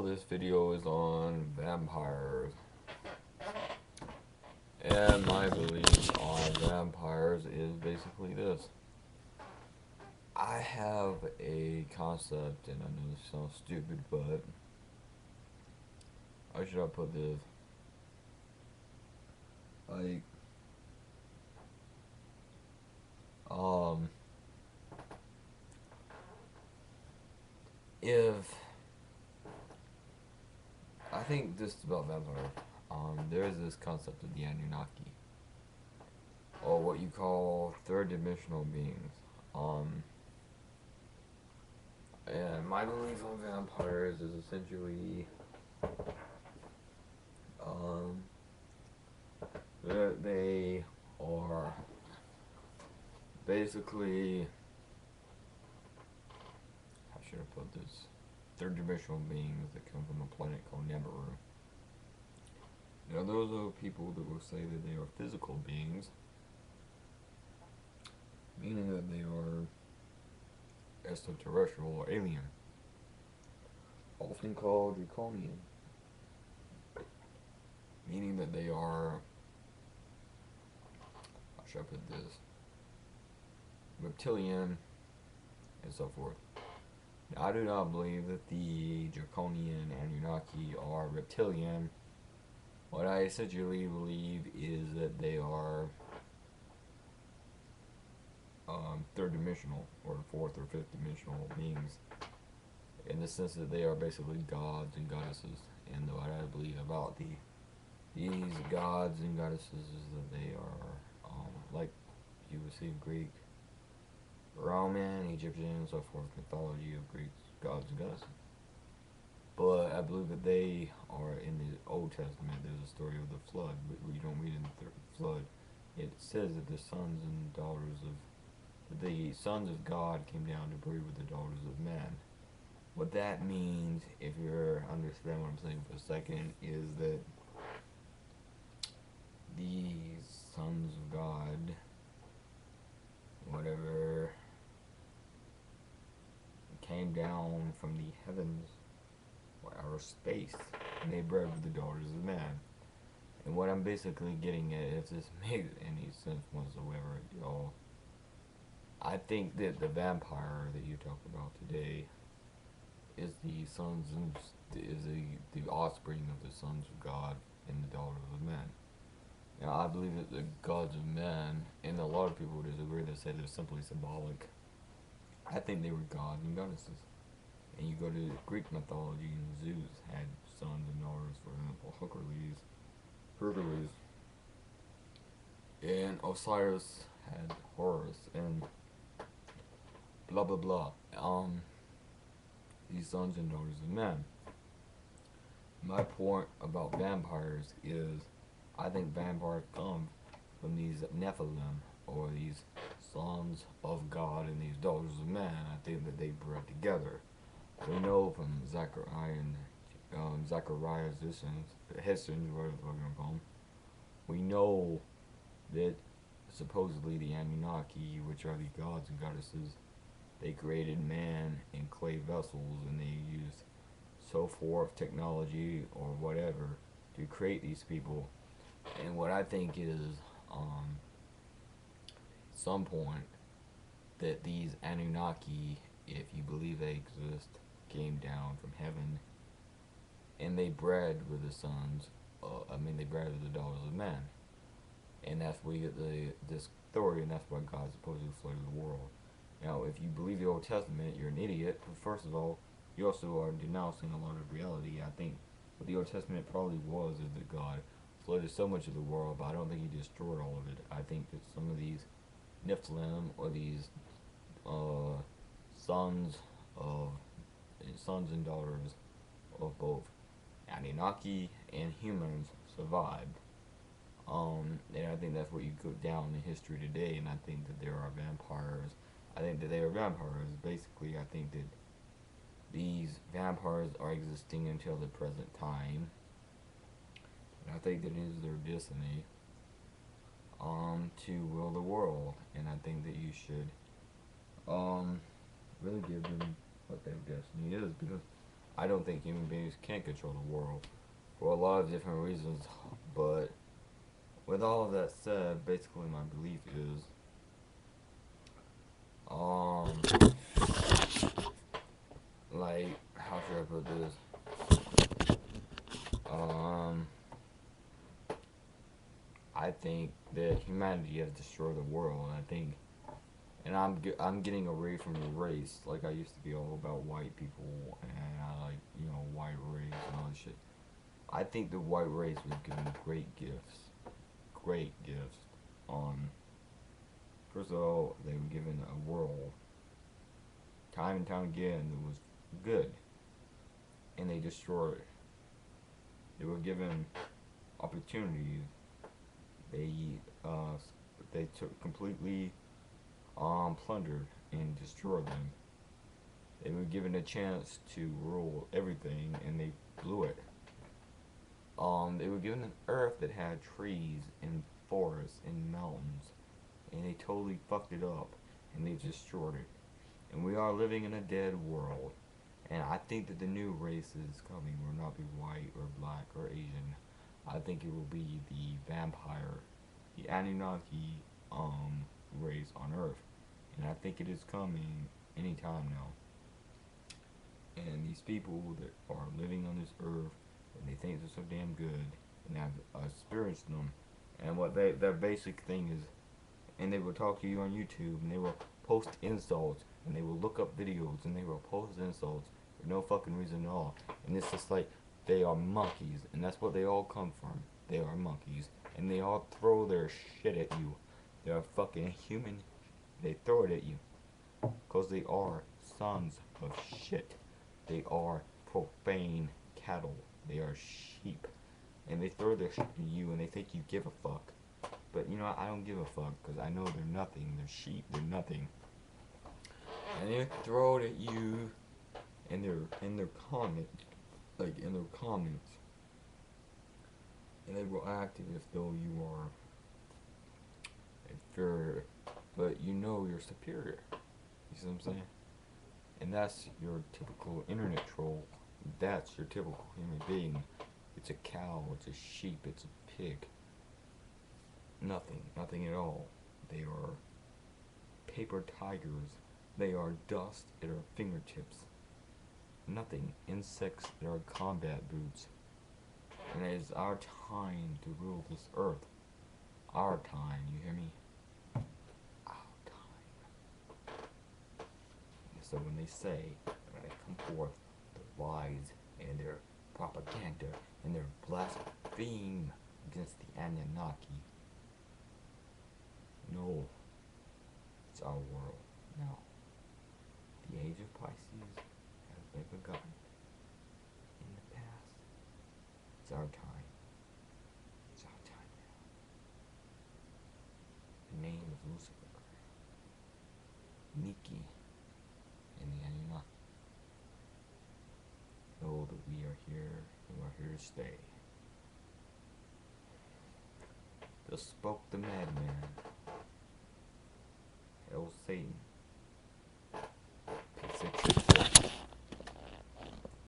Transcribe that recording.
this video is on vampires. And my belief on vampires is basically this. I have a concept, and I know this sounds stupid, but how should I put this? Like, um, if I think this about vampires, there's this concept of the Anunnaki, or what you call third dimensional beings. And my belief on vampires is essentially, um, that they are basically, how should I put this? Third dimensional beings that come from a planet called Nibiru. Now, those are people that will say that they are physical beings, meaning that they are extraterrestrial or alien, often called draconian, meaning that they are, how should I put this, reptilian, and so forth. Now, I do not believe that the draconian Anunnaki are reptilian. What I essentially believe is that they are third dimensional or fourth or fifth dimensional beings, in the sense that they are basically gods and goddesses. And what I believe about these gods and goddesses is that they are like you would see Greek, Roman, Egyptian, and so forth, mythology of Greek gods and goddesses. But I believe that they are in the Old Testament. There's a story of the flood, but we don't read in the flood. It says that the sons of God came down to breed with the daughters of men. What that means, if you understand what I'm saying for a second, is that these sons of God, whatever, came down from the heavens or outer space, and they bred with the daughters of men. And what I'm basically getting at, if this makes any sense whatsoever, y'all, I think that the vampire that you talk about today is the offspring of the sons of God and the daughters of men. Now, I believe that the gods of men, and a lot of people disagree, they say they're simply symbolic. I think they were gods and goddesses. And you go to Greek mythology, and Zeus had sons and daughters, for example, Hercules, and Osiris had Horus, and blah blah blah. These sons and daughters of men. My point about vampires is, I think vampires come from these Nephilim, or these sons of God and these daughters of man. I think that they bred together. We know from Zechariah's Hessians, whatever we're going to call them, we know that supposedly the Anunnaki, which are the gods and goddesses, they created man in clay vessels, and they used so forth technology or whatever to create these people. And what I think is, some point, that these Anunnaki, if you believe they exist, came down from heaven, and they bred with the sons. They bred with the daughters of men, and that's where you get this story, and that's why God supposedly flooded the world. Now, if you believe the Old Testament, you're an idiot. But first of all, you also are denouncing a lot of reality. I think what the Old Testament probably was is that God flooded so much of the world, but I don't think He destroyed all of it. I think that some of these Nephilim, or these sons and daughters of both Anunnaki and humans survived. And I think that's what you go down in history today, and I think that there are vampires. I think that they are vampires. Basically, I think that these vampires are existing until the present time. And I think that it is their destiny to rule the world. And I think that you should really give them what their destiny is, because I don't think human beings can control the world for a lot of different reasons. But with all of that said, basically my belief is, um, like, how should I put this? Um, I think that humanity has destroyed the world. And I think, and I'm getting away from the race. Like I used to be all about white people and I like white race and all this shit. I think the white race was given great gifts. First of all, they were given a world time and time again that was good, and they destroyed it. They were given opportunities. They uh, they took completely plundered and destroyed them. They were given a chance to rule everything, and they blew it. They were given an earth that had trees and forests and mountains, and they totally fucked it up, and they destroyed it. And we are living in a dead world. And I think that the new races coming will not be white or black or Asian. I think it will be the vampire, the Anunnaki race on Earth. And I think it is coming anytime now. And these people that are living on this Earth and they think they're so damn good, and I've experienced them. And what their basic thing is, and they will talk to you on YouTube, and they will post insults, and they will look up videos, and they will post insults for no fucking reason at all. And it's just like they are monkeys, and that's what they all come from. They are monkeys, and they all throw their shit at you. They are fucking human. They throw it at you, cause they are sons of shit. They are profane cattle. They are sheep, and they throw their shit at you, and they think you give a fuck. But you know, I don't give a fuck, because I know they're nothing. They're sheep. They're nothing. And they throw it at you in their comments, like in their comments. And they will act as though you are inferior, but you know you're superior. You see what I'm saying? And that's your typical internet troll. That's your typical human being. It's a cow, it's a sheep, it's a pig. Nothing at all. They are paper tigers. They are dust at our fingertips. Nothing. Insects that are combat boots. And it is our time to rule this earth. Our time, you hear me? Our time. And so when they say, when they come forth, their lies and their propaganda and their blaspheme against the Anunnaki, no, it's our world now. The age of Pisces has been begun. In the past, it's our time. It's our time now. The name is Lucifer, Niki, and the Anunaki. Know that we are here, and we're here to stay. Thus spoke the madman. Hail Satan.